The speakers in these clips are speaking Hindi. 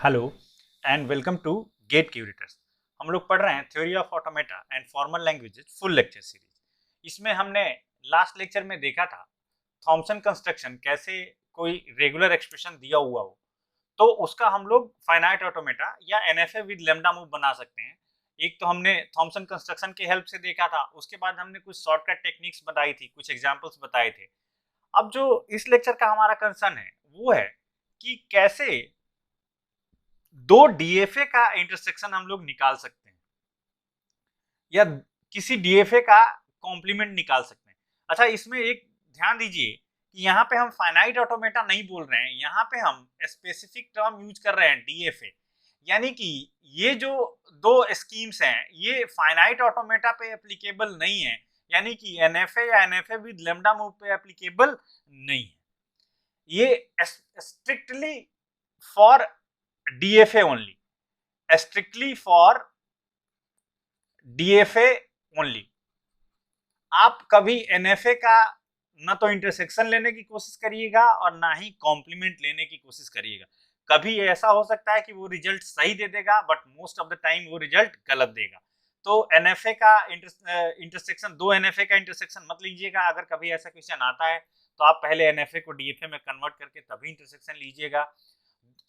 Hello and welcome to GATE curators. हम लोग पढ़ रहे हैं theory of automata and formal languages full lecture series. इसमें हमने लास्ट लेक्चर में देखा था थॉमसन कंस्ट्रक्शन कैसे कोई रेगुलर एक्सप्रेशन दिया हुआ हो तो उसका हम लोग फाइनाइट ऑटोमेटा या एनएफए विद लैम्डा मूव बना सकते हैं। एक तो हमने थॉमसन कंस्ट्रक्शन के हेल्प से देखा था, उसके बाद हमने कुछ शॉर्टकट टेक्निक्स बताई थी, कुछ एग्जांपल्स बताए थे। अब जो इस लेक्चर का हमारा कंसर्न है वो है कि कैसे दो डीएफए का इंटरसेक्शन हम लोग निकाल सकते हैं या किसी डीएफए का कॉम्प्लीमेंट निकाल सकते हैं। अच्छा, इसमें एक ध्यान दीजिए कि यहाँ पे हम फाइनाइट ऑटोमेटा नहीं बोल रहे हैं, यहाँ पे हम स्पेसिफिक टर्म यूज कर रहे हैं डीएफए। यानी कि ये जो दो स्कीम्स हैं ये फाइनाइट ऑटोमेटा पे एप्लीकेबल नहीं है, यानी कि एनएफए या एनएफए विद लैम्डा मूव पे एप्लीकेबल नहीं है। ये strictly for DFA only, strictly for DFA only. आप कभी एनएफए का ना तो इंटरसेक्शन लेने की कोशिश करिएगा और ना ही कॉम्प्लीमेंट लेने की कोशिश करिएगा। कभी ऐसा हो सकता है कि वो रिजल्ट सही दे देगा but most of the time वो रिजल्ट गलत देगा। तो एनएफए का इंटरसेक्शन, दो एनएफए का इंटरसेक्शन मत लीजिएगा। अगर कभी ऐसा क्वेश्चन आता है तो आप पहले एनएफए को डीएफए में कन्वर्ट करके तभी इंटरसेक्शन लीजिएगा।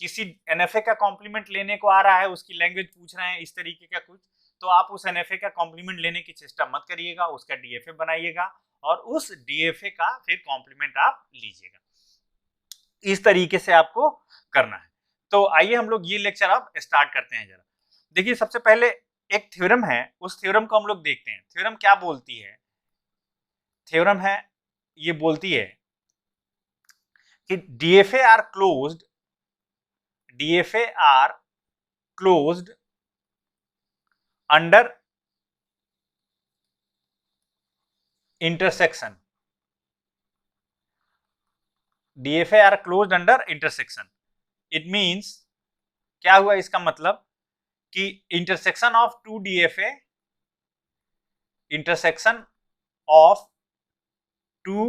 किसी एनएफए का कॉम्प्लीमेंट लेने को आ रहा है, उसकी लैंग्वेज पूछ रहे हैं इस तरीके का कुछ, तो आप उस एनएफए का कॉम्प्लीमेंट लेने की चेष्टा मत करिएगा, उसका डीएफए बनाइएगा और उस डीएफए का फिर कॉम्प्लीमेंट आप लीजिएगा। इस तरीके से आपको करना है। तो आइए हम लोग ये लेक्चर अब स्टार्ट करते हैं। जरा देखिए, सबसे पहले एक थ्योरम है, उस थ्योरम को हम लोग देखते हैं। थ्योरम क्या बोलती है? थ्योरम है, ये बोलती है कि DFA are closed, DFA are closed under intersection, DFA are closed under intersection। it means क्या हुआ इसका मतलब कि intersection of two DFA, intersection of two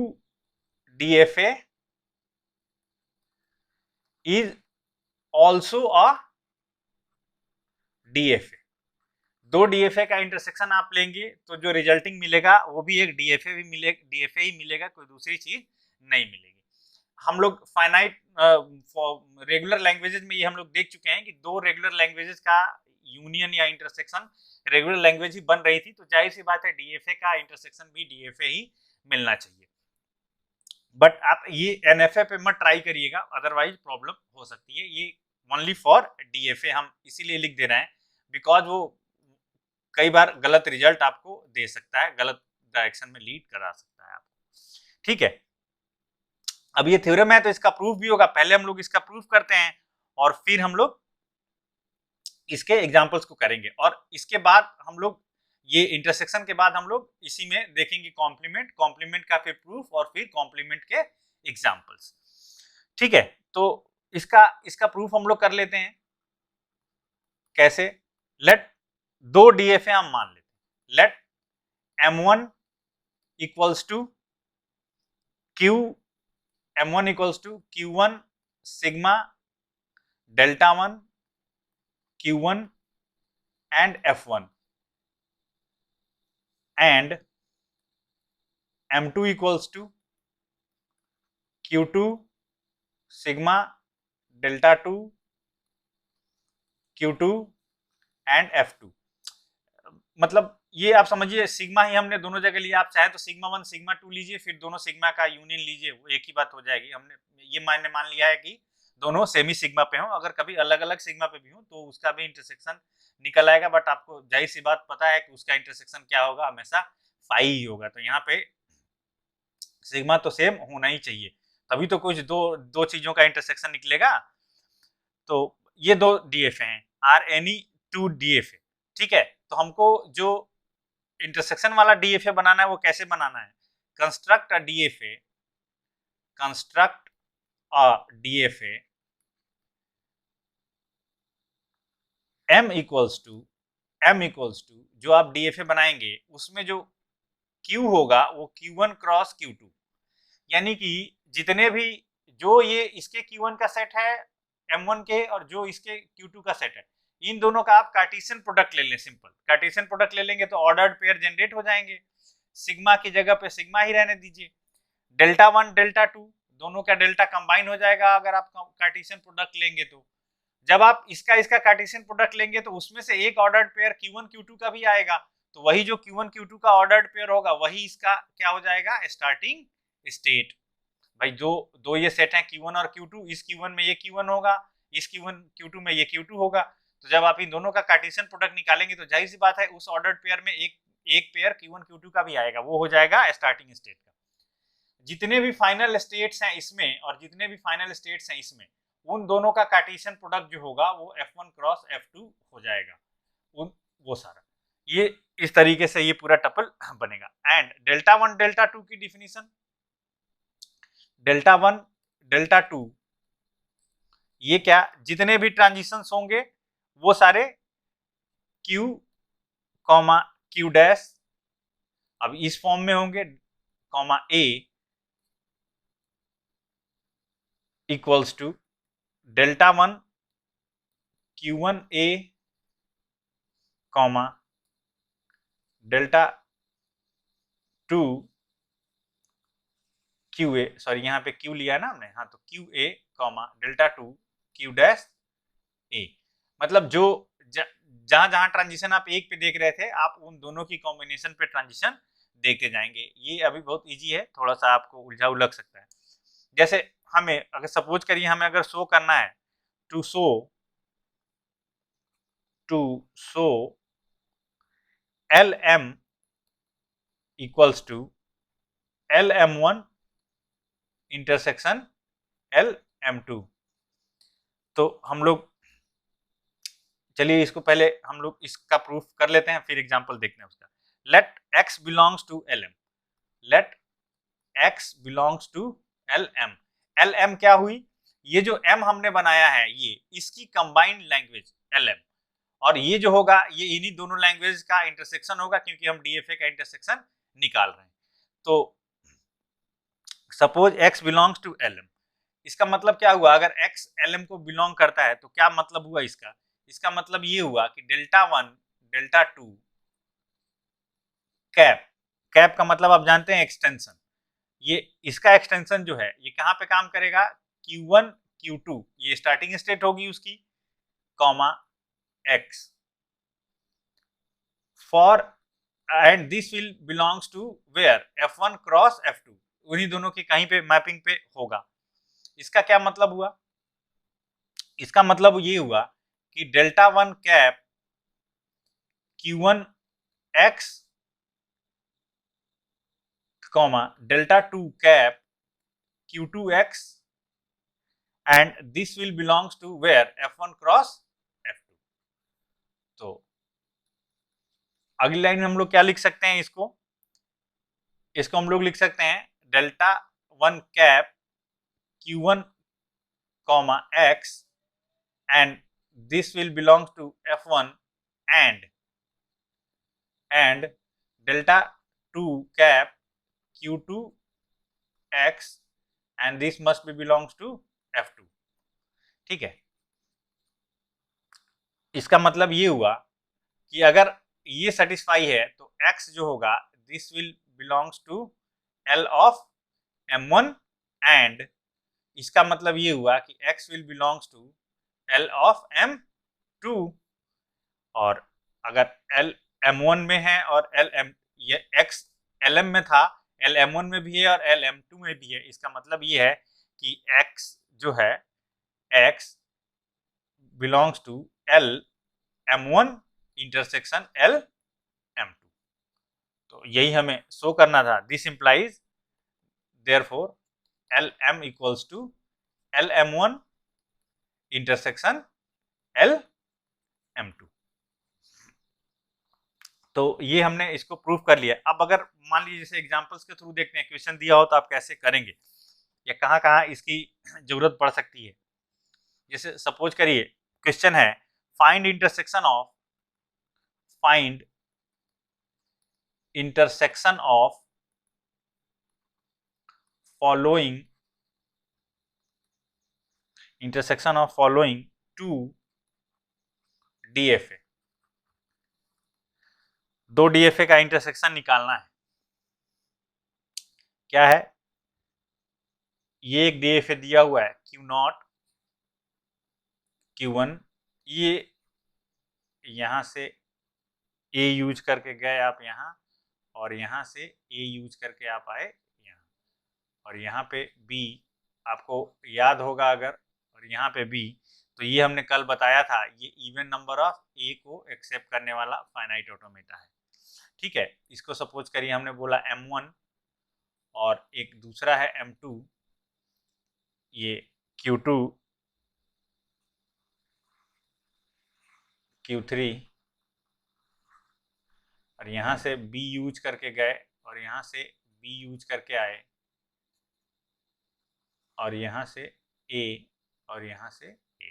DFA is also a DFA। दो डीएफए का इंटरसेक्शन आप लेंगे तो जो रिजल्टिंग मिलेगा वो भी एक डीएफए भी मिलेगा, डीएफए ही मिलेगा, कोई दूसरी चीज नहीं मिलेगी। हम लोग फाइनाइट रेगुलर लैंग्वेजेस में ये हम लोग देख चुके हैं कि दो रेगुलर लैंग्वेजेस का यूनियन या इंटरसेक्शन रेगुलर लैंग्वेज ही बन रही थी, तो जाहिर सी बात है डीएफए का इंटरसेक्शन भी डीएफए ही मिलना चाहिए। बट आप ये एनएफए पे मत ट्राई करिएगा, अदरवाइज प्रॉब्लम हो सकती है। ये ओनली फॉर डीएफए हम इसीलिए लिख दे रहे हैं बिकॉज वो कई बार गलत रिजल्ट आपको दे सकता है, गलत डायरेक्शन में लीड करा सकता है आपको। ठीक है, अब ये थ्योरम है तो इसका प्रूफ भी होगा। पहले हम लोग इसका प्रूफ करते हैं और फिर हम लोग इसके एग्जांपल्स को करेंगे और इसके बाद हम लोग ये इंटरसेक्शन के बाद हम लोग इसी में देखेंगे कॉम्प्लीमेंट, कॉम्प्लीमेंट का फिर प्रूफ और फिर कॉम्प्लीमेंट के एग्जांपल्स। ठीक है, तो इसका प्रूफ हम लोग कर लेते हैं। कैसे? लेट दो डीएफए हम मान लेते हैं। Let m1 equals to q, m1 equals to q1 sigma delta 1 q1 and f1 and m2 equals to q2 sigma delta 2 q2 and f2। मतलब ये आप समझिए सिग्मा ही हमने दोनों जगह लिया। आप चाहे तो सिग्मा 1 सिग्मा 2 लीजिए, फिर दोनों सिग्मा का यूनियन लीजिए, वो एक ही बात हो जाएगी। हमने ये मान लिया है कि दोनों सेमी सिग्मा पे हो। अगर कभी अलग अलग सिग्मा पे भी हो तो उसका भी इंटरसेक्शन निकल आएगा, बट आपको जाहिर सी बात पता है कि उसका इंटरसेक्शन क्या होगा, हमेशा फाई ही होगा। तो यहाँ पे सिग्मा तो सेम होना ही चाहिए, तभी तो कुछ दो चीजों का इंटरसेक्शन निकलेगा। तो ये दो डीएफए हैं, आर एनी टू डीएफए। ठीक है, तो हमको जो इंटरसेक्शन वाला डीएफए बनाना है वो कैसे बनाना है? Construct a DFA, construct a DFA m equals to जो आप डीएफए बनाएंगे उसमें जो q होगा वो q1 क्रॉस q2, यानी कि जितने भी जो ये इसके q1 का सेट है, M1 के और जो इसके Q2 का सेट है, इन दोनों का आप कार्टेशियन प्रोडक्ट ले लें। सिंपल कार्टेशियन प्रोडक्ट ले लेंगे तो ऑर्डर्ड पेयर जनरेट हो जाएंगे। सिग्मा की जगह पे सिग्मा ही रहने दीजिए। डेल्टा 1 डेल्टा 2 दोनों का डेल्टा कंबाइन हो जाएगा अगर आप कार्टेशियन प्रोडक्ट लेंगे तो। जब आप इसका कार्टेशियन प्रोडक्ट लेंगे तो उसमें से एक ऑर्डर्ड पेयर Q1 Q2 का भी आएगा, तो वही जो Q1 Q2 का ऑर्डर्ड पेयर होगा वही इसका क्या हो जाएगा, स्टार्टिंग स्टेट। भाई जो दो ये सेट हैं Q1 और Q2, इस Q1 में ये Q1 होगा, इस Q1 Q2 में ये Q2 होगा। तो जब आप इन दोनों का कार्टेशियन प्रोडक्ट निकालेंगे तो जाहिर सी बात है उस ऑर्डर्ड पेयर में एक पेयर Q1 Q2 का भी आएगा, वो हो जाएगा स्टार्टिंग स्टेट का। जितने भी फाइनल स्टेट्स हैं इसमें और जितने भी फाइनल स्टेट्स हैं इसमें, उन दोनों का कार्टेशियन प्रोडक्ट जो होगा वो F1 क्रॉस F2 हो जाएगा, वो सारा। ये इस तरीके से ये पूरा टपल बनेगा। एंड डेल्टा 1 डेल्टा 2 की डिफिनीशन, डेल्टा 1 डेल्टा 2 ये क्या, जितने भी ट्रांजिशंस होंगे वो सारे Q कॉमा Q डैश, अब इस फॉर्म में होंगे, comma A equals to delta 1 Q1 A comma delta 2 QA, sorry यहाँ पे Q लिया है ना हमने, हाँ तो QA comma delta 2 Q dash A। मतलब जो जहां जहां ट्रांजिशन आप एक पे देख रहे थे, आप उन दोनों की कॉम्बिनेशन पे ट्रांजिशन देखते जाएंगे। ये अभी बहुत इजी है, थोड़ा सा आपको उलझाऊ लग सकता है। जैसे हमें अगर सपोज करिए हमें अगर शो करना है to show LM equals to LM1 intersection LM2, तो हम लोग चलिए इसको पहले हम लोग इसका प्रूफ कर लेते हैं, फिर एग्जांपल देखते हैं उसका। Let x belongs to LM, let x belongs to LM। LM क्या हुई, ये जो M हमने बनाया है ये इसकी कंबाइंड लैंग्वेज LM, और ये जो होगा ये इन्हीं दोनों लैंग्वेज का इंटरसेक्शन होगा, क्योंकि हम DFA का इंटरसेक्शन निकाल रहे हैं। तो suppose x belongs to LM, इसका मतलब क्या हुआ, अगर x LM को बिलोंग करता है तो क्या मतलब हुआ इसका, इसका मतलब ये हुआ कि डेल्टा 1 डेल्टा 2 कैप, कैप का मतलब आप जानते हैं एक्सटेंशन, ये इसका एक्सटेंशन जो है ये कहां पे काम करेगा, Q1 Q2 ये स्टार्टिंग स्टेट होगी उसकी, comma x for and this will belongs to where F1 cross F2, उन्हीं दोनों की कहीं पे मैपिंग पे होगा। इसका क्या मतलब हुआ, इसका मतलब ये हुआ कि delta 1 cap Q1 x comma delta 2 cap Q2 x and this will belongs to where F1 cross F2। तो अगली लाइन में हम लोग क्या लिख सकते हैं, इसको हम लोग लिख सकते हैं delta 1 cap Q1 comma x and this will belongs to F1 and delta 2 cap Q2 x and this must be belongs to F2। ठीक है, इसका मतलब ये हुआ कि अगर ये सेटिस्फाई है तो x जो होगा this will belongs to L of M1 and इसका मतलब ये हुआ कि x will belongs to L of M2, और अगर L M1 में है और ये x LM में था, L M1 में भी है और L M2 में भी है, इसका मतलब ये है कि x जो है x belongs to L M1 intersection L M2। तो यही हमें शो करना था, this implies therefore LM equals to L M1 intersection L M2। तो ये हमने इसको प्रूव कर लिया। अब अगर मान लीजिए जैसे एग्जांपल्स के थ्रू देखते हैं, क्वेश्चन दिया हो तो आप कैसे करेंगे या कहाँ कहाँ इसकी जरूरत पड़ सकती है। जैसे सपोज करिए क्वेश्चन है find intersection of following intersection of following two DFA, दो डीएफए का इंटरसेक्शन निकालना है। क्या है, ये एक डीएफए दिया हुआ है Q0 Q1, ये यहां से A यूज करके गए आप यहाँ, और यहाँ से A यूज करके आप आए यहाँ, और यहाँ पे B आपको याद होगा अगर, और यहाँ पे B, तो ये हमने कल बताया था, ये इवन नंबर ऑफ A को एक्सेप्ट करने वाला फाइनाइट ऑटोमेटा है। ठीक है, इसको सपोज करिए हमने बोला M1 और एक दूसरा है M2, ये Q2 Q3, और यहाँ से B यूज करके गए और यहाँ से B यूज करके आए, और यहाँ से A और यहाँ से A।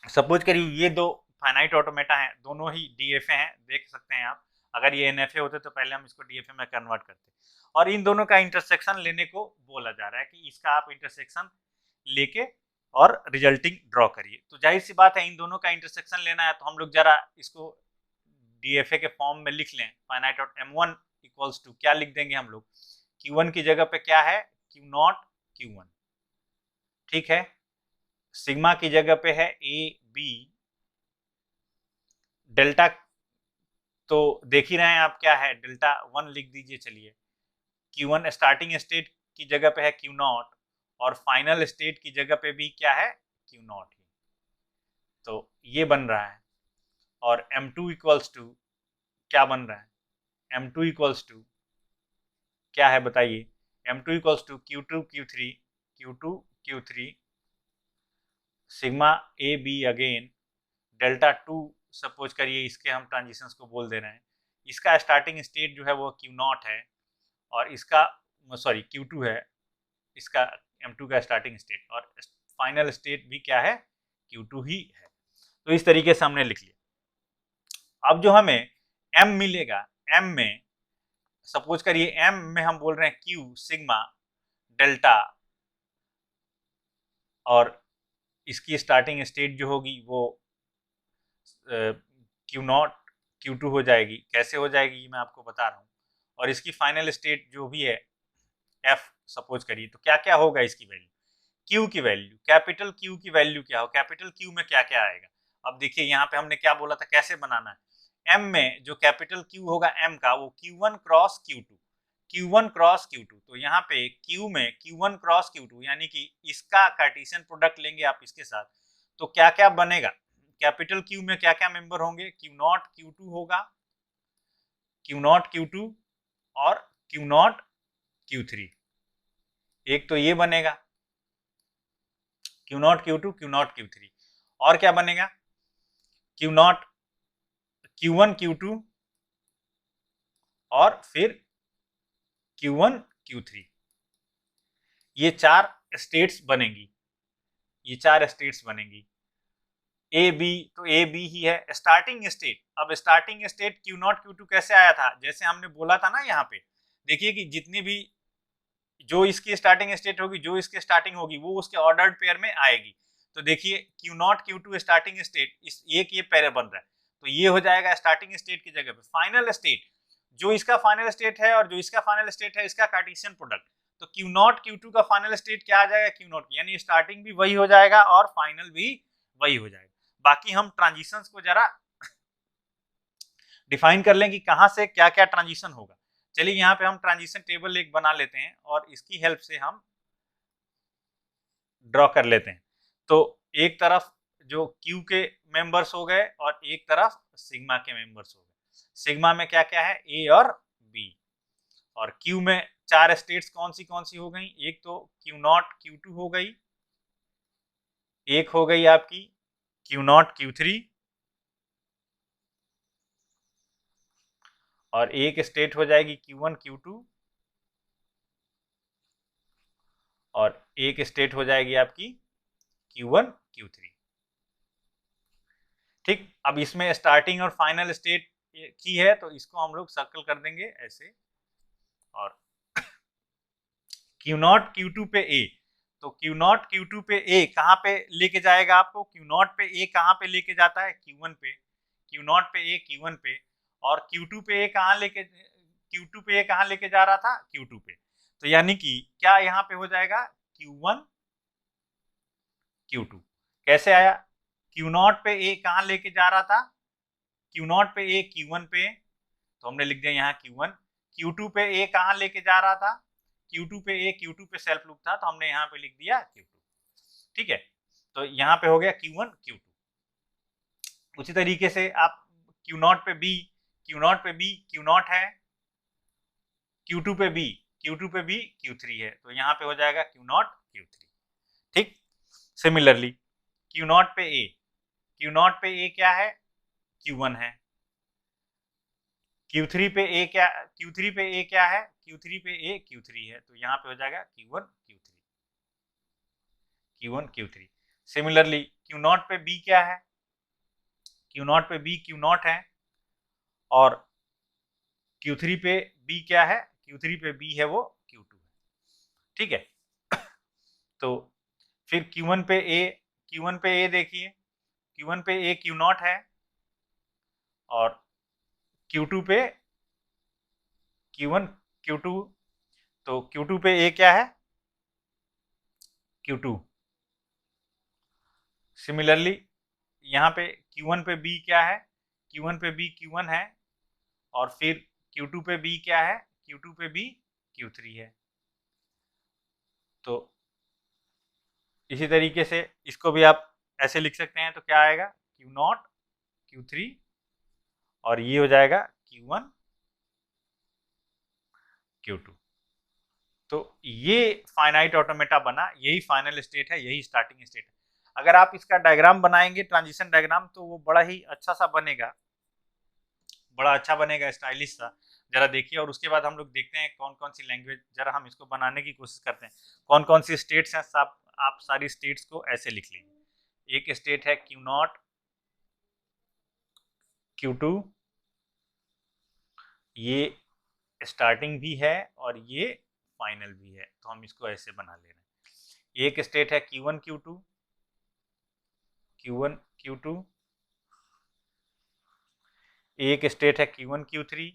सपोज करिए ये दो फाइनाइट ऑटोमेटा हैं, दोनों ही डीएफए हैं, देख सकते हैं आप। अगर ये एनएफए होते तो पहले हम इसको डीएफए में कन्वर्ट करते, और इन दोनों का इंटरसेक्शन लेने को बोला जा रहा है कि इसका आप इंटरसेक्शन लेके और रिजल्टिंग ड्रॉ करिए। तो जाहिर सी बात है इन दोनों का इंटरसेक्शन लेना है, तो हम लोग जरा इसको डीएफए के फॉर्म में लिख लें। Finite ought M1 equals to क्या लिख देंगे हम लोग, Q1 की जगह पे क्या है Q0 Q1, ठीक है। सिग्मा की जगह पे है AB, डेल्टा तो देख ही रहे हैं आप क्या है, डेल्टा 1 लिख दीजिए। चलिए Q1 स्टार्टिंग स्टेट की जगह पे है Q0, और फाइनल स्टेट की जगह पे भी क्या है Q0 ही, तो ये बन रहा है। और M2 इक्वल्स टू क्या बन रहा है, M2 इक्वल्स टू क्या है बताइए, M2 equals to Q2 Q3 Q2 Q3 sigma AB again delta 2, suppose करिए इसके हम ट्रांजिशंस को बोल दे रहे हैं। इसका स्टार्टिंग स्टेट जो है वो Q0 है, और इसका सॉरी Q2 है, इसका M2 का स्टार्टिंग स्टेट, और फाइनल स्टेट भी क्या है Q2 ही है। तो इस तरीके से हमने लिख लिया। अब जो हमें M मिलेगा, M में सपोज करिए M में हम बोल रहे हैं Q सिग्मा डेल्टा, और इसकी स्टार्टिंग स्टेट जो होगी वो Q0 Q2 हो जाएगी। कैसे हो जाएगी मैं आपको बता रहा हूँ। और इसकी फाइनल स्टेट जो भी है F सपोज करिए, तो क्या क्या होगा इसकी वैल्यू, Q की वैल्यू, कैपिटल Q की वैल्यू क्या हो, कैपिटल Q में क्या क्या आएगा। अब देखिए यहाँ पे हमने क्या बोला था, कैसे बनाना है। M में जो कैपिटल Q होगा M का, वो Q1 cross Q2, Q1 cross Q2। तो यहाँ पे Q में Q1 क्रॉस Q2, यानी कि इसका कार्टेशियन प्रोडक्ट लेंगे आप इसके साथ, तो क्या क्या बनेगा, कैपिटल Q में क्या क्या मेंबर होंगे, Q0 Q2 होगा, Q0 Q2 और Q0 Q3। एक तो ये बनेगा Q0 Q2 Q0 Q3, और क्या बनेगा Q0 Q1 Q2 और फिर Q1 Q3। ये चार स्टेट्स बनेंगी, ये चार स्टेट्स बनेंगी। ए बी, तो ए बी ही है स्टार्टिंग स्टेट। अब स्टार्टिंग स्टेट Q0 Q2 कैसे आया था, जैसे हमने बोला था ना, यहाँ पे देखिए कि जितनी भी जो इसकी स्टार्टिंग स्टेट होगी, जो इसकी स्टार्टिंग होगी, वो उसके ऑर्डर्ड पेयर में आएगी। तो देखिए Q0 Q2 स्टार्टिंग स्टेट, इस एक ये पेयर बन रहा है, तो ये हो जाएगा स्टार्टिंग स्टेट की जगह पे फाइनल स्टेट, जो इसका फाइनल स्टेट है और जो इसका फाइनल स्टेट है, इसका कार्टेशियन प्रोडक्ट। तो Q0 Q2 का फाइनल स्टेट क्या आ जाएगा Q0, यानी स्टार्टिंग भी वही हो जाएगा और फाइनल भी वही हो जाएगा। बाकी हम ट्रांजिशंस को जरा डिफाइन कर लें कि कहां से क्या क्या ट्रांजिशन होगा। चलिए यहाँ पे हम ट्रांजिशन टेबल एक बना लेते हैं और इसकी हेल्प से हम ड्रॉ कर लेते हैं। तो एक तरफ जो Q के मेंबर्स हो गए और एक तरफ सिग्मा के मेंबर्स हो गए। सिग्मा में क्या क्या है, A और B, और Q में चार स्टेट्स कौन सी हो गई, एक तो Q0 Q2 हो गई, एक हो गई आपकी Q0 Q3, और एक स्टेट हो जाएगी Q1 Q2, और एक स्टेट हो जाएगी आपकी Q1 Q3। ठीक, अब इसमें स्टार्टिंग और फाइनल स्टेट की है, तो इसको हम लोग सर्कल कर देंगे ऐसे। और Q0 Q2 पे A, तो Q0 Q2 पे A कहाँ पे लेके जाएगा आपको, Q0 पे A कहाँ पे लेके जाता है, Q1 पे, Q0 पे A Q1 पे, और Q2 पे A कहाँ लेके जा रहा था, Q2 पे। तो यानी कि क्या यहाँ पे हो जाएगा Q1 Q2। कैसे आया, Q0 पे A कहाँ लेके जा रहा था, Q0 पे A Q1 पे, तो हमने लिख दिया यहाँ Q1। Q2 पे A कहाँ लेके जा रहा था, Q2 पे A Q2 पे सेल्फ लूप था, तो हमने यहाँ पे लिख दिया Q2। ठीक है, तो यहाँ पे हो गया Q1 Q2। उसी तरीके से आप Q0 पे B, Q0 पे B Q0 है, Q2 पे B, Q2 पे B Q3 है, तो यहाँ पे हो जाएगा Q0 Q3। ठीक, सिमिलरली Q0 पे A, Q0 पे A क्या है, Q1 है, Q3 पे A क्या, Q3 पे A क्या है, Q3 पे A Q3 है, तो यहाँ पे हो जाएगा Q1 Q3, Q1 Q3। Similarly Q0 पे B क्या है, Q0 पे B Q0 है, और Q3 पे B क्या है, Q3 पे B है वो Q2 है। ठीक है, तो फिर Q1 पे A देखिए, Q1 पे A Q0 है, और Q2 पे Q1 Q2, तो Q2 पे A क्या है, Q2। सिमिलरली यहाँ पे Q1 पे B क्या है, Q1 पे B Q1 है, और फिर Q2 पे B क्या है, Q2 पे B Q3 है। तो इसी तरीके से इसको भी आप ऐसे लिख सकते हैं, तो क्या आएगा Q0 Q3, और ये हो जाएगा Q1 Q2। तो ये फाइनाइट ऑटोमेटा बना, यही फाइनल स्टेट है, यही स्टार्टिंग स्टेट है। अगर आप इसका डायग्राम बनाएंगे, ट्रांजिशन डायग्राम, तो वो बड़ा ही अच्छा सा बनेगा, बड़ा अच्छा बनेगा, स्टाइलिश सा। जरा देखिए, और उसके बाद हम लोग देखते हैं कौन कौन सी लैंग्वेज, जरा हम इसको बनाने की कोशिश करते हैं। कौन कौन सी स्टेट्स हैं, आप सारी स्टेट्स को ऐसे लिख लीजिए। एक स्टेट है Q0 Q2, ये स्टार्टिंग भी है और ये फाइनल भी है, तो हम इसको ऐसे बना ले रहे हैं। एक स्टेट है Q1 Q2, Q1 Q2, एक स्टेट है Q1 Q3,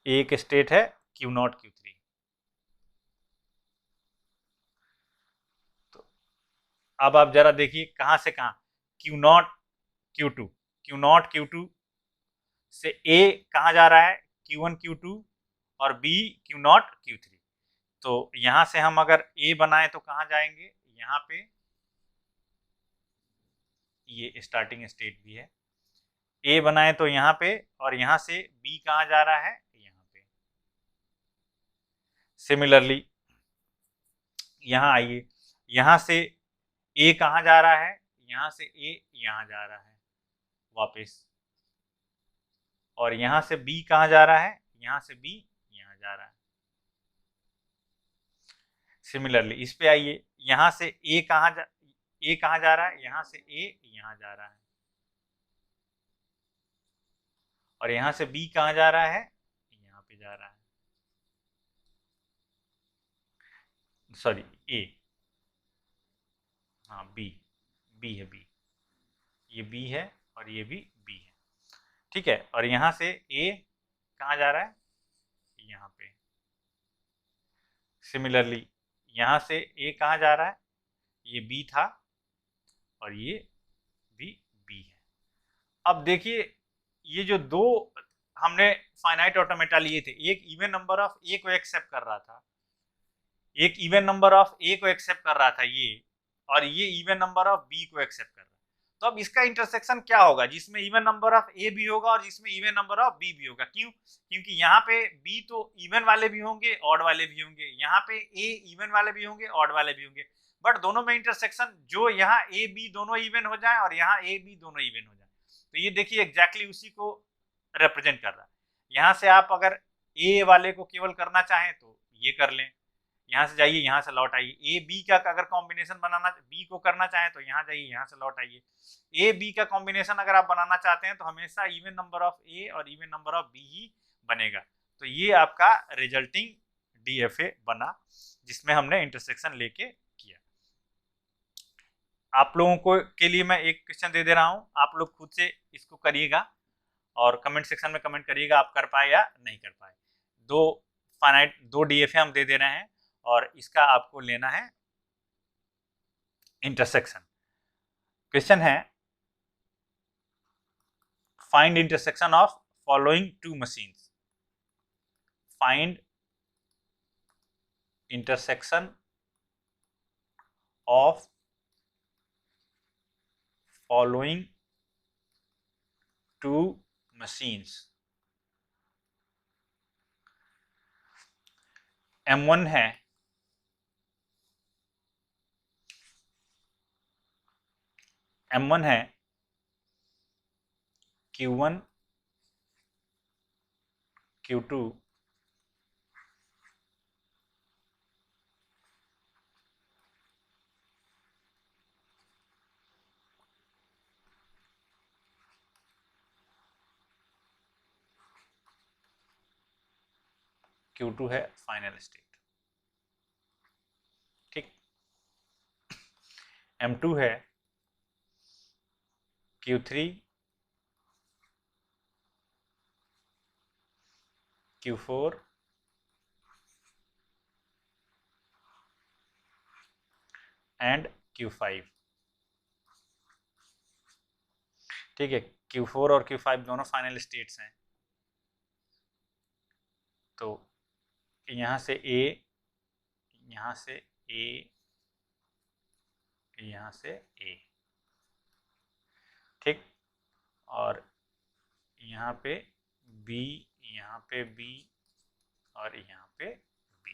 एक स्टेट है Q0 Q3। तो अब आप जरा देखिए कहां से कहां, Q0 Q2, Q0 Q2 से A कहां जा रहा है, Q1 Q2, और B Q0 Q3। तो यहां से हम अगर A बनाए तो कहां जाएंगे, यहाँ पे ये स्टार्टिंग स्टेट भी है। A बनाए तो यहाँ पे, और यहाँ से B कहां जा रहा है, यहाँ पे। सिमिलरली यहाँ आइए, यहाँ से A कहां जा रहा है, यहाँ से A यहाँ जा रहा है वापस, और यहाँ से B कहां जा रहा है, यहाँ से B यहाँ जा रहा है। सिमिलरली इस पे आइए, यहाँ से A कहां जा रहा है, यहाँ से A यहाँ जा रहा है, और यहाँ से B कहां जा रहा है, यहाँ पे जा रहा है, सॉरी A, हाँ B है, B, ये B है और ये भी B है। ठीक है, और यहाँ से A कहाँ जा रहा है, यहाँ पे। सिमिलरली यहाँ से A कहाँ जा रहा है, ये B था, और ये भी B है। अब देखिए, ये जो दो हमने फाइनाइट ऑटोमेटा लिए थे, एक इवन नंबर ऑफ A को एक्सेप्ट कर रहा था, एक इवन नंबर ऑफ A को एक्सेप्ट कर रहा था ये, और ये इवन नंबर ऑफ B को एक्सेप्ट कर रहा है। तो अब इसका इंटरसेक्शन क्या होगा, जिसमें इवन नंबर ऑफ A भी होगा और जिसमें इवन नंबर ऑफ B भी होगा। क्यों, क्योंकि यहाँ पे B तो इवन वाले भी होंगे, ऑड वाले भी होंगे, यहाँ पे A इवन वाले भी होंगे, ऑड वाले भी होंगे, बट दोनों में इंटरसेक्शन जो यहाँ A B दोनों इवन हो जाए और यहाँ A B दोनों इवन हो जाए। तो ये देखिए एग्जैक्टली उसी को रिप्रेजेंट कर रहा है। यहाँ से आप अगर A वाले को केवल करना चाहें तो ये कर लें, यहाँ से जाइए, यहाँ से लौट आइए। ए बी का अगर कॉम्बिनेशन बनाना, बी को करना चाहें तो यहाँ जाइए, यहाँ से लौट आइए। ए बी का कॉम्बिनेशन अगर आप बनाना चाहते हैं तो हमेशा इवन नंबर ऑफ ए और इवन नंबर ऑफ बी ही बनेगा। तो ये आपका रिजल्टिंग डीएफए बना, जिसमें हमने इंटरसेक्शन लेके किया। आप लोगों को के लिए मैं एक क्वेश्चन दे दे रहा हूं, आप लोग खुद से इसको करिएगा और कमेंट सेक्शन में कमेंट करिएगा आप कर पाए या नहीं कर पाए। दो डीएफए हम दे दे रहे हैं और इसका आपको लेना है इंटरसेक्शन। क्वेश्चन है find intersection of following two machines. Find intersection of following two machines. M1 है M1 है Q1 Q2 Q2 है फाइनल स्टेट, ठीक। M2 है Q3 Q4 एंड Q5, ठीक है। Q4 और Q5 दोनों फाइनल स्टेट्स हैं। तो यहाँ से A, यहाँ से A, यहाँ से A, ठीक। और यहाँ पे B, यहाँ पे B और यहाँ पे B,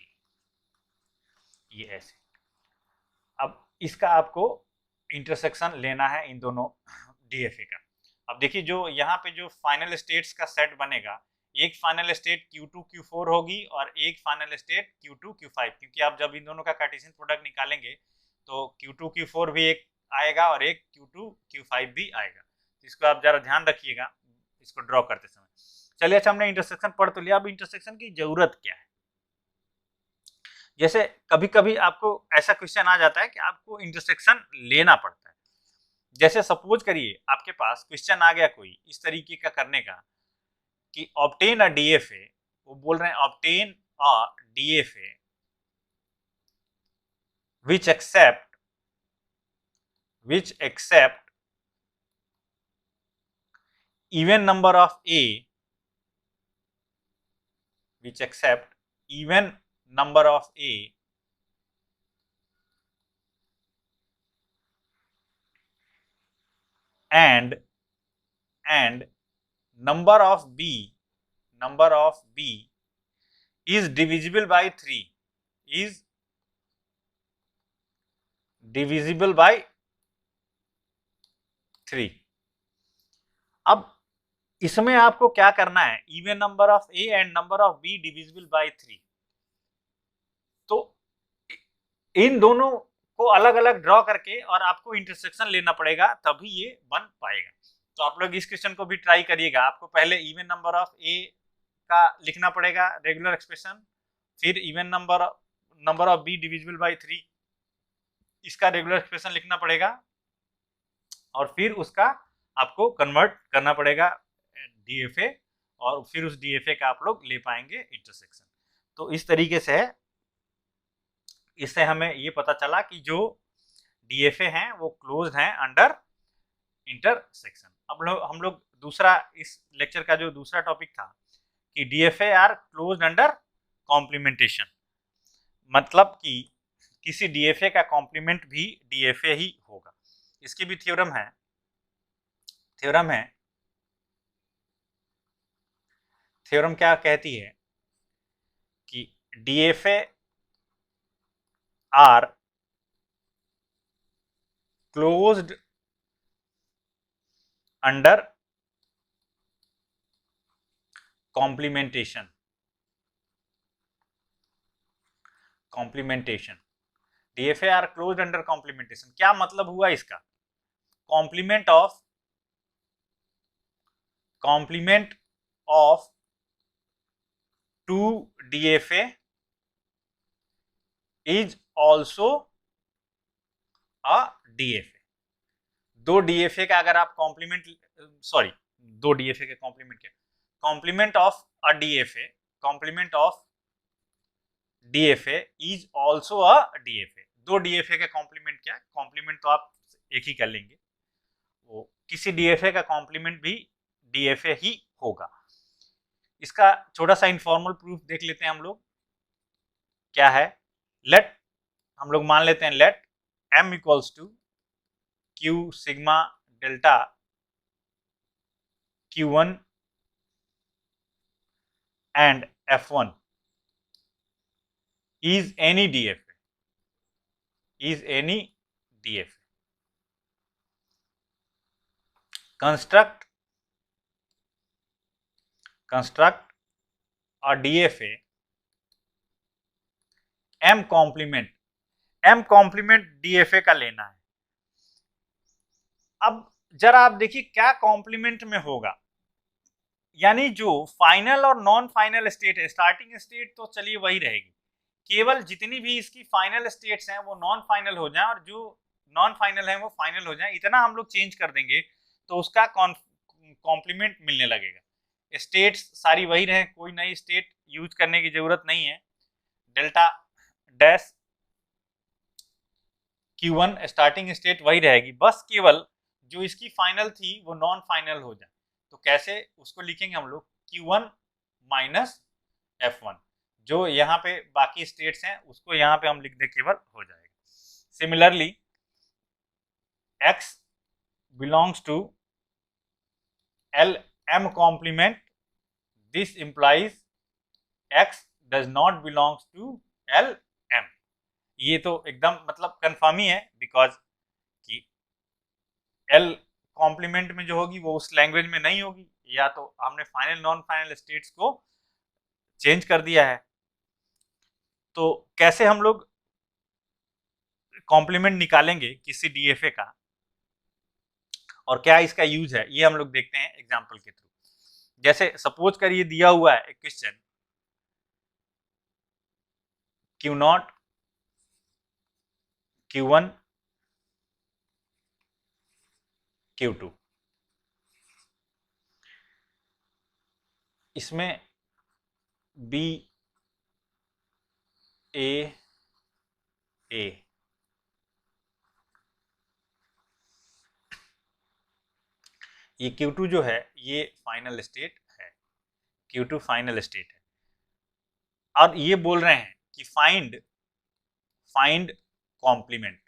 ये ऐसे। अब इसका आपको इंटरसेक्शन लेना है इन दोनों डीएफए का। अब देखिए जो यहाँ पे जो फाइनल स्टेट्स का सेट बनेगा, एक फाइनल स्टेट Q2 Q4 होगी और एक फाइनल स्टेट Q2 Q5, क्योंकि आप जब इन दोनों का कार्टेशियन प्रोडक्ट निकालेंगे तो Q2 Q4 भी एक आएगा और एक Q2 Q5 भी आएगा। तो इसको आप जरा ध्यान रखिएगा इसको ड्रॉ करते समय। चलिए, अच्छा हमने इंटरसेक्शन पढ़ तो लिया, अब इंटरसेक्शन की जरूरत क्या है। जैसे कभी कभी आपको ऐसा क्वेश्चन आ जाता है कि आपको इंटरसेक्शन लेना पड़ता है। जैसे सपोज करिए आपके पास क्वेश्चन आ गया कोई इस तरीके का करने का कि ऑब्टेन अ डीएफए, वो बोल रहे हैं obtain a DFA which accept even number of A, which accept even number of A and number of B is divisible by 3, is divisible by 3। अब इसमें आपको क्या करना है, even number of A and number of be divisible by 3। तो इन दोनों को अलग अलग ड्रॉ करके और आपको इंटरसेक्शन लेना पड़ेगा, तभी ये बन पाएगा। तो आप लोग इस क्वेश्चन को भी ट्राई करिएगा। आपको पहले इवन नंबर ऑफ ए का लिखना पड़ेगा रेगुलर एक्सप्रेशन, फिर even number of be divisible by 3 इसका रेगुलर एक्सप्रेशन लिखना पड़ेगा, और फिर उसका आपको कन्वर्ट करना पड़ेगा डीएफए, और फिर उस डीएफए का आप लोग ले पाएंगे इंटरसेक्शन। तो इस तरीके से है, इससे हमें ये पता चला कि जो डीएफए हैं वो क्लोज्ड हैं अंडर इंटरसेक्शन। अब हम लोग दूसरा इस लेक्चर का जो दूसरा टॉपिक था कि DFA are closed under complementation, मतलब कि किसी डीएफए का कॉम्प्लीमेंट भी डीएफए ही होगा। इसकी भी थ्योरम है थ्योरम क्या कहती है कि DFA are closed under complementation. DFA are closed under complementation, क्या मतलब हुआ इसका? Complement of two DFA is also a DFA। दो DFA का अगर आप कॉम्प्लीमेंट, सॉरी, दो DFA के कॉम्प्लीमेंट क्या, complement of a DFA, complement of DFA is also a DFA। दो DFA का कॉम्प्लीमेंट क्या, कॉम्प्लीमेंट तो आप एक ही कर लेंगे, वो किसी DFA का कॉम्प्लीमेंट भी DFA ही होगा। इसका छोटा सा इनफॉर्मल प्रूफ देख लेते हैं हम लोग, क्या है। लेट, हम लोग मान लेते हैं let M equals to Q sigma delta Q1 and F1 is any DFA, is any DFA, construct a DFA M complement, M complement DFA का लेना है। अब जरा आप देखिए क्या कॉम्प्लीमेंट में होगा, यानी जो फाइनल और नॉन फाइनल स्टेट है, स्टार्टिंग स्टेट तो चलिए वही रहेगी, केवल जितनी भी इसकी फाइनल स्टेट्स हैं वो नॉन फाइनल हो जाएं और जो नॉन फाइनल है वो फाइनल हो जाएं, इतना हम लोग चेंज कर देंगे तो उसका कॉम्प्लीमेंट मिलने लगेगा। स्टेट्स सारी वही रहे, कोई नई स्टेट यूज करने की जरूरत नहीं है। Delta dash Q1 starting state वही रहेगी, बस केवल जो इसकी फाइनल थी वो नॉन फाइनल हो जाए। तो कैसे उसको लिखेंगे हम लोग, Q1 माइनस F1, जो यहाँ पे बाकी स्टेट्स हैं उसको यहाँ पे हम लिख दे केवल, हो जाएगा। Similarly X belongs to L M complement, this implies X does not belongs to L M। ये तो एकदम मतलब कंफर्म ही है, बिकॉज कि L कॉम्प्लीमेंट में जो होगी वो उस लैंग्वेज में नहीं होगी, या तो हमने फाइनल नॉन फाइनल स्टेट्स को चेंज कर दिया है। तो कैसे हम लोग कॉम्प्लीमेंट निकालेंगे किसी DFA का और क्या इसका यूज है, ये हम लोग देखते हैं एग्जांपल के थ्रू। जैसे सपोज करिए दिया हुआ है एक क्वेश्चन, Q0 Q1 Q2, इसमें B A A, ये Q2 जो है ये फाइनल स्टेट है, Q2 फाइनल स्टेट है, और ये बोल रहे हैं कि फाइंड कॉम्प्लीमेंट,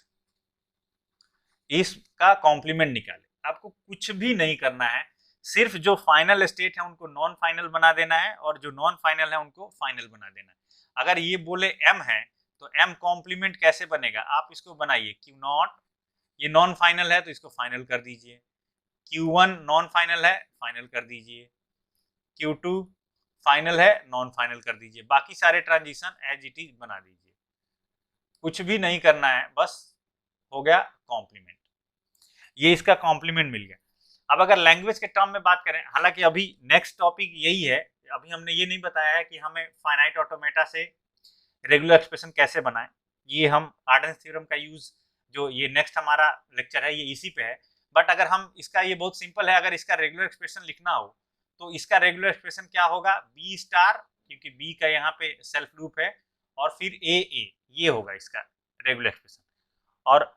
इसका कॉम्प्लीमेंट निकाले। आपको कुछ भी नहीं करना है, सिर्फ जो फाइनल स्टेट है उनको नॉन फाइनल बना देना है और जो नॉन फाइनल है उनको फाइनल बना देना है। अगर ये बोले M है तो M कॉम्प्लीमेंट कैसे बनेगा, आप इसको बनाइए Q0, ये नॉन फाइनल है तो इसको फाइनल कर दीजिए, Q1 नॉन फाइनल है फाइनल कर दीजिए, Q2 फाइनल है नॉन फाइनल कर दीजिए, बाकी सारे ट्रांजिशन एज इट इज बना दीजिए, कुछ भी नहीं करना है, बस हो गया कॉम्प्लीमेंट। ये इसका कॉम्प्लीमेंट मिल गया। अब अगर लैंग्वेज के टर्म में बात करें, हालांकि अभी नेक्स्ट टॉपिक यही है, अभी हमने ये नहीं बताया है कि हमें फाइनाइट ऑटोमेटा से रेगुलर एक्सप्रेशन कैसे बनाएं, ये हम आर्डेंस थ्योरम का यूज, जो ये नेक्स्ट हमारा लेक्चर है ये इसी पे है। बट अगर हम इसका, ये बहुत सिंपल है, अगर इसका रेगुलर एक्सप्रेशन लिखना हो तो इसका रेगुलर एक्सप्रेशन क्या होगा, बी स्टार, क्योंकि बी का यहाँ पे सेल्फ लूप है, और फिर ए ए, ये होगा इसका रेगुलर एक्सप्रेशन। और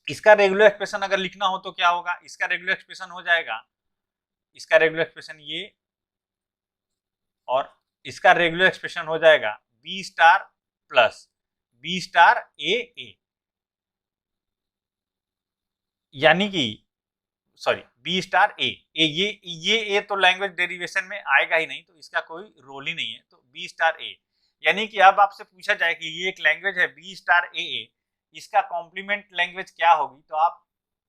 इसका रेगुलर एक्सप्रेशन अगर लिखना हो तो क्या होगा, इसका रेगुलर एक्सप्रेशन हो जाएगा, इसका रेगुलर एक्सप्रेशन ये, और इसका रेगुलर एक्सप्रेशन हो जाएगा b star plus b star a a, यानी कि sorry b star a a, ये ए तो लैंग्वेज डेरिवेशन में आएगा ही नहीं, तो इसका कोई रोल ही नहीं है, तो बी स्टार ए। यानी कि अब आपसे पूछा जाए कि ये एक लैंग्वेज है बी स्टार ए ए, इसका कॉम्प्लीमेंट लैंग्वेज क्या होगी, तो आप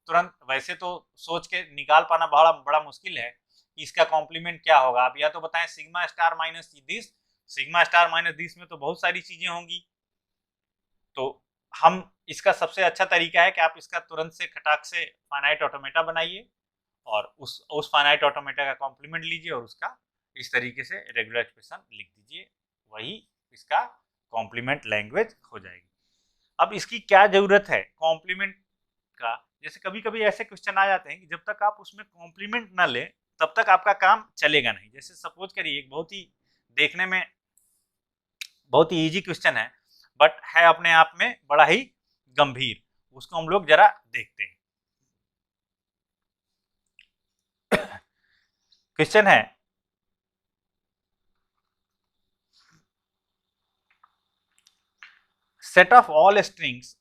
तुरंत, वैसे तो सोच के निकाल पाना बड़ा बड़ा मुश्किल है कि इसका कॉम्प्लीमेंट क्या होगा, आप या तो बताएं sigma star minus this, sigma star minus this में तो बहुत सारी चीजें होंगी। तो हम, इसका सबसे अच्छा तरीका है कि आप इसका तुरंत से खटाक से फाइनाइट ऑटोमेटा बनाइए और उस फाइनाइट ऑटोमेटा का कॉम्प्लीमेंट लीजिए और उसका इस तरीके से रेगुलर एक्सप्रेशन लिख दीजिए, वही इसका कॉम्प्लीमेंट लैंग्वेज हो जाएगी। अब इसकी क्या जरूरत है कॉम्प्लीमेंट का, जैसे कभी कभी ऐसे क्वेश्चन आ जाते हैं कि जब तक आप उसमें कॉम्प्लीमेंट ना ले तब तक आपका काम चलेगा नहीं। जैसे सपोज करिए एक बहुत ही देखने में बहुत ही इजी क्वेश्चन है बट है अपने आप में बड़ा ही गंभीर, उसको हम लोग जरा देखते हैं। क्वेश्चन है set of all strings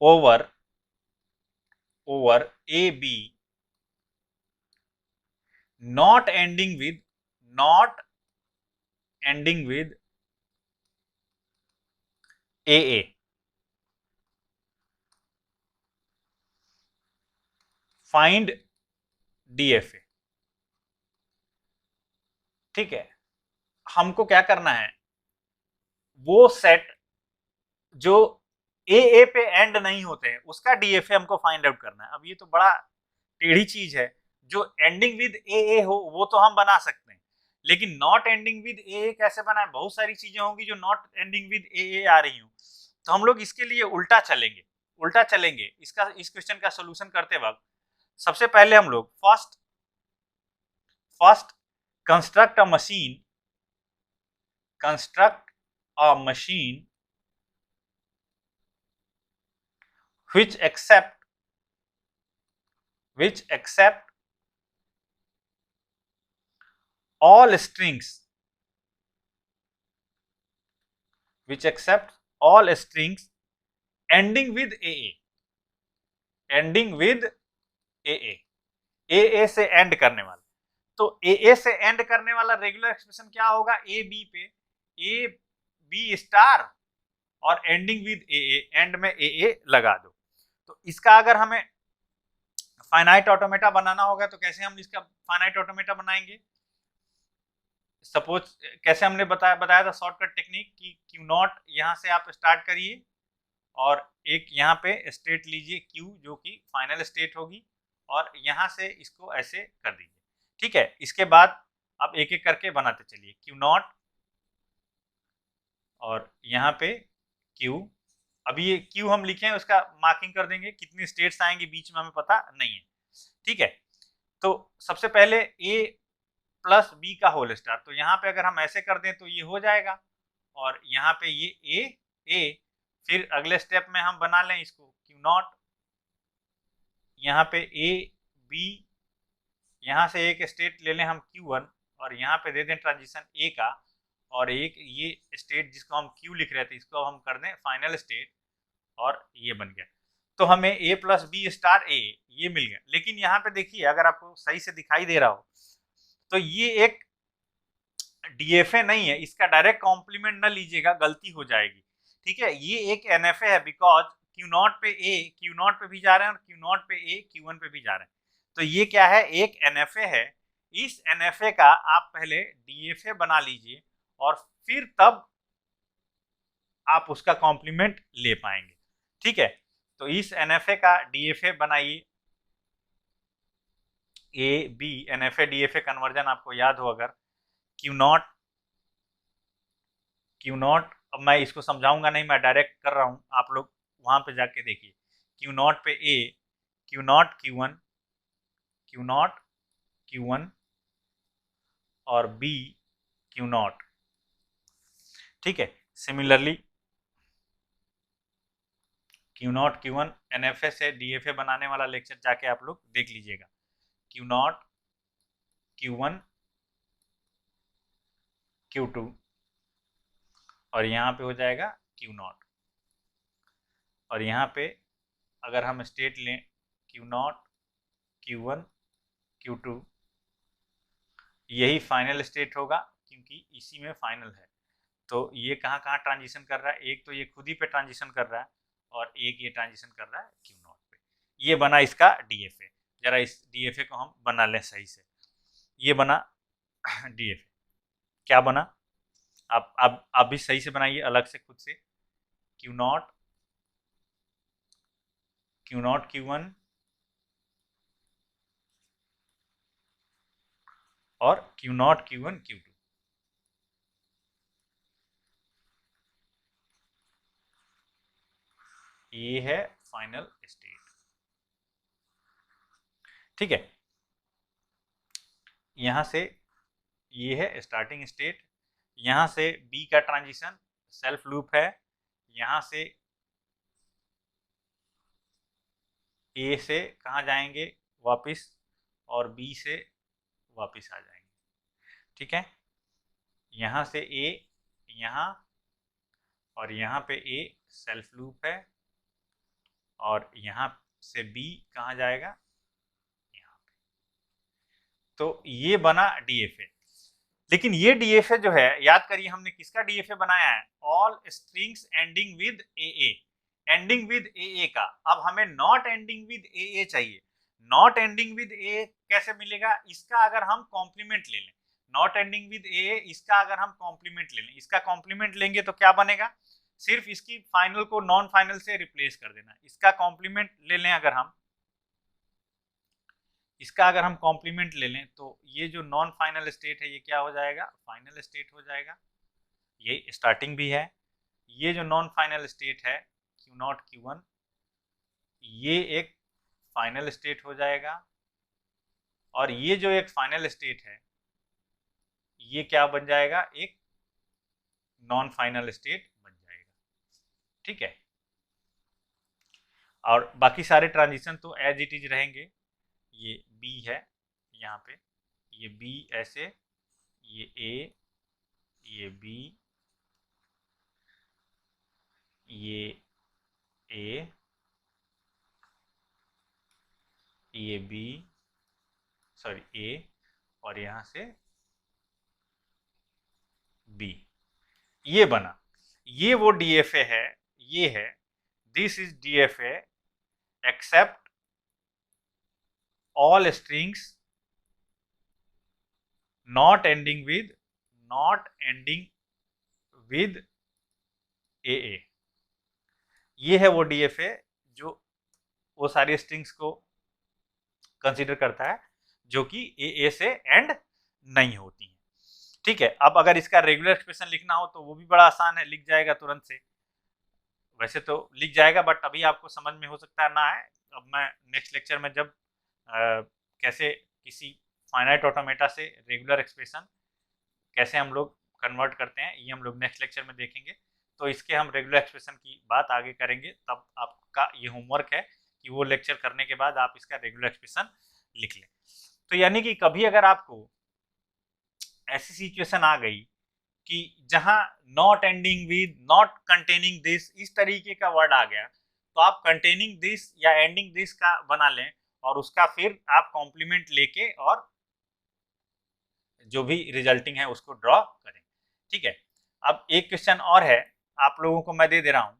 over a b not ending with a find DFA। ठीक है, हमको क्या करना है, वो सेट जो ए पे एंड नहीं होते हैं उसका DFA हमको फाइंड आउट करना है। अब ये तो बड़ा टेढ़ी चीज है, जो एंडिंग विद ए हो वो तो हम बना सकते हैं, लेकिन नॉट एंडिंग विद ए कैसे बनाए? बहुत सारी चीजें होंगी जो नॉट एंडिंग विद ए आ रही हो, तो हम लोग इसके लिए उल्टा चलेंगे। इसका इस क्वेश्चन का सोल्यूशन करते वक्त सबसे पहले हम लोग first construct a machine which accept all strings ending with AA से एंड करने वाला। तो AA से एंड करने वाला रेगुलर एक्सप्रेशन क्या होगा? ए बी स्टार और एंडिंग विद AA, एंड में AA लगा दो। तो इसका अगर हमें फाइनाइट ऑटोमेटा बनाना होगा तो कैसे हम इसका फाइनाइट ऑटोमेटा बनाएंगे? सपोज कैसे हमने बताया था शॉर्टकट टेक्निक कि क्यू नॉट यहाँ से आप स्टार्ट करिए और एक यहाँ पे स्टेट लीजिए क्यू जो कि फाइनल स्टेट होगी और यहाँ से इसको ऐसे कर दीजिए। ठीक है, इसके बाद आप एक एक करके बनाते चलिए, क्यू नॉट और यहाँ पे क्यू। अभी ये क्यू हम लिखे हैं उसका मार्किंग कर देंगे, कितनी स्टेट्स आएंगे बीच में हमें पता नहीं है। ठीक है, तो सबसे पहले ए प्लस बी का होल स्टार, तो यहाँ पे अगर हम ऐसे कर दें तो ये हो जाएगा और यहाँ पे ये ए फिर अगले स्टेप में हम बना लें इसको क्यू नॉट, यहाँ पे ए बी, यहाँ से एक स्टेट ले लें हम Q1 और यहाँ पे दे दें ट्रांजिशन ए का, और एक ये स्टेट जिसको हम Q लिख रहे थे इसको हम कर दें फाइनल स्टेट और ये बन गया। तो हमें A प्लस बी स्टार ए ये मिल गया। लेकिन यहाँ पे देखिए अगर आपको सही से दिखाई दे रहा हो तो ये एक DFA नहीं है, इसका डायरेक्ट कॉम्प्लीमेंट न लीजिएगा, गलती हो जाएगी। ठीक है, ये एक NFA है बिकॉज क्यू नॉट पे ए क्यू नॉट पे भी जा रहे हैं और क्यू नॉट पे ए Q1 पे भी जा रहे हैं, तो ये क्या है? एक NFA है। इस NFA का आप पहले DFA बना लीजिए और फिर तब आप उसका कॉम्प्लीमेंट ले पाएंगे। ठीक है, तो इस NFA का DFA बनाइए, A B NFA DFA conversion आपको याद हो अगर, क्यू नॉट, अब मैं इसको समझाऊंगा नहीं, मैं डायरेक्ट कर रहा हूं, आप लोग वहां पे जाके देखिए। क्यू नॉट पे ए क्यू नॉट Q1 और बी क्यू नॉट। ठीक है, similarly Q not Q1 NFA से DFA बनाने वाला लेक्चर जाके आप लोग देख लीजिएगा। क्यू नॉट Q1 Q2 और यहाँ पे हो जाएगा क्यू नॉट, और यहाँ पे अगर हम स्टेट लें क्यू नॉट Q1 Q2, यही फाइनल स्टेट होगा क्योंकि इसी में फाइनल है। तो ये कहाँ कहाँ ट्रांजिशन कर रहा है? एक तो ये खुद ही पे ट्रांजिशन कर रहा है और एक ये ट्रांजिशन कर रहा है क्यू नॉट पे। ये बना इसका DFA। जरा इस DFA को हम बना लें सही से। ये बना DFA, क्या बना? आप भी सही से बनाइए अलग से खुद से। क्यू नॉट Q1 और Q0 Q1 Q2। ये है फाइनल स्टेट। ठीक है, यहां से ये है स्टार्टिंग स्टेट, यहां से बी का ट्रांजिशन सेल्फ लूप है, यहां से ए से कहाँ जाएंगे वापस, और बी से वापस आ जाएंगे। ठीक है, यहां से ए यहाँ, और यहाँ पे ए सेल्फ लूप है, और यहाँ से बी कहाँ जाएगा, यहाँ पे। तो ये बना डीएफए। लेकिन ये डीएफए जो है, याद करिए हमने किसका डीएफए बनाया है, all strings ending with a, ending with a का। अब हमें नॉट एंडिंग विद ए चाहिए। नॉट एंडिंग विद ए कैसे मिलेगा, इसका अगर हम कॉम्प्लीमेंट ले लें, नॉट एंडिंग विद ए, इसका अगर हम कॉम्प्लीमेंट ले लें, इसका कॉम्प्लीमेंट लेंगे तो क्या बनेगा, सिर्फ इसकी फाइनल को नॉन फाइनल से रिप्लेस कर देना। इसका कॉम्प्लीमेंट ले लें अगर हम, इसका अगर हम कॉम्प्लीमेंट ले लें तो ये जो नॉन फाइनल स्टेट है ये क्या हो जाएगा, फाइनल स्टेट हो जाएगा। ये स्टार्टिंग भी है। ये जो नॉन फाइनल स्टेट है Q0 Q1, ये एक फाइनल स्टेट हो जाएगा। और ये जो एक फाइनल स्टेट है ये क्या बन जाएगा, एक नॉन फाइनल स्टेट बन जाएगा। ठीक है, और बाकी सारे ट्रांजिशन तो एज इट इज रहेंगे। ये बी है यहाँ पे, ये बी ऐसे, ये ए, ये बी, ये ए, ये बी, सॉरी ए, और यहाँ से बी, ये बना। ये वो डीएफए है, ये है, this is DFA accept all strings not ending with a. ये है वो डीएफए जो वो सारी स्ट्रिंग्स को कंसीडर करता है जो कि ए से एंड नहीं होती हैं। ठीक है, अब अगर इसका रेगुलर एक्सप्रेशन लिखना हो तो वो भी बड़ा आसान है, लिख जाएगा तुरंत से। वैसे तो लिख जाएगा बट अभी आपको समझ में हो सकता है ना आए। अब मैं नेक्स्ट लेक्चर में जब कैसे किसी फाइनाइट ऑटोमेटा से रेगुलर एक्सप्रेशन कैसे हम लोग कन्वर्ट करते हैं, ये हम लोग नेक्स्ट लेक्चर में देखेंगे। तो इसके हम रेगुलर एक्सप्रेशन की बात आगे करेंगे, तब आपका ये होमवर्क है कि वो लेक्चर करने के बाद आप इसका रेगुलर एक्सप्रेशन लिख लें। तो यानी कि कभी अगर आपको ऐसी सिचुएशन आ गई कि जहां not ending with, not containing this, इस तरीके का वर्ड आ गया, तो आप कंटेनिंग दिस या एंडिंग दिस का बना लें और उसका फिर आप कॉम्प्लीमेंट लेके और जो भी रिजल्टिंग है उसको ड्रॉ करें। ठीक है, अब एक क्वेश्चन और है, आप लोगों को मैं दे दे रहा हूं।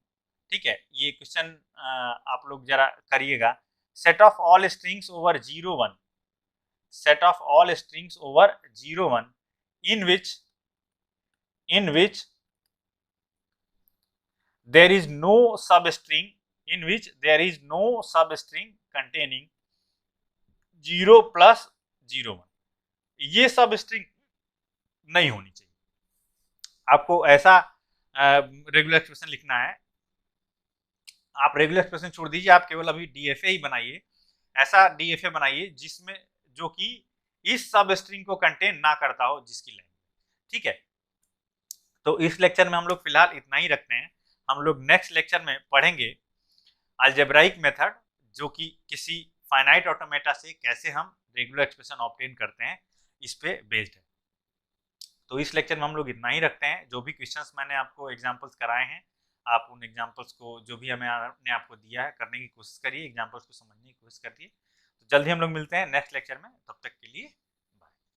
ठीक है, ये क्वेश्चन आप लोग जरा करिएगा। Set of all strings over 0 1, set of all strings over 0 1 in which there is no substring, in which there is no substring containing 0 plus 0 1, ये सब स्ट्रिंग नहीं होनी चाहिए। आपको ऐसा रेगुलर एक्सप्रेशन लिखना है। आप रेगुलर एक्सप्रेशन छोड़ दीजिए, आप केवल अभी डीएफए ही बनाइए। ऐसा डीएफए बनाइए जिसमें जो कि इस सब स्ट्रिंग को कंटेन ना करता हो जिसकी लैंग्वेज। ठीक है, तो इस लेक्चर में हम लोग फिलहाल इतना ही रखते हैं। हम लोग नेक्स्ट लेक्चर में पढ़ेंगे अलजेब्राइक मेथड, जो कि किसी फाइनाइट ऑटोमेटा से कैसे हम रेगुलर एक्सप्रेशन ऑब्टेन करते हैं, इस पे बेस्ड है। तो इस लेक्चर में हम लोग इतना ही रखते हैं। जो भी क्वेश्चंस मैंने आपको एग्जांपल्स कराए हैं, आप उन एग्जांपल्स को जो भी हमें ने आपको दिया है करने की कोशिश करिए, एग्जांपल्स को समझने की कोशिश करिए। तो जल्दी हम लोग मिलते हैं नेक्स्ट लेक्चर में, तब तक के लिए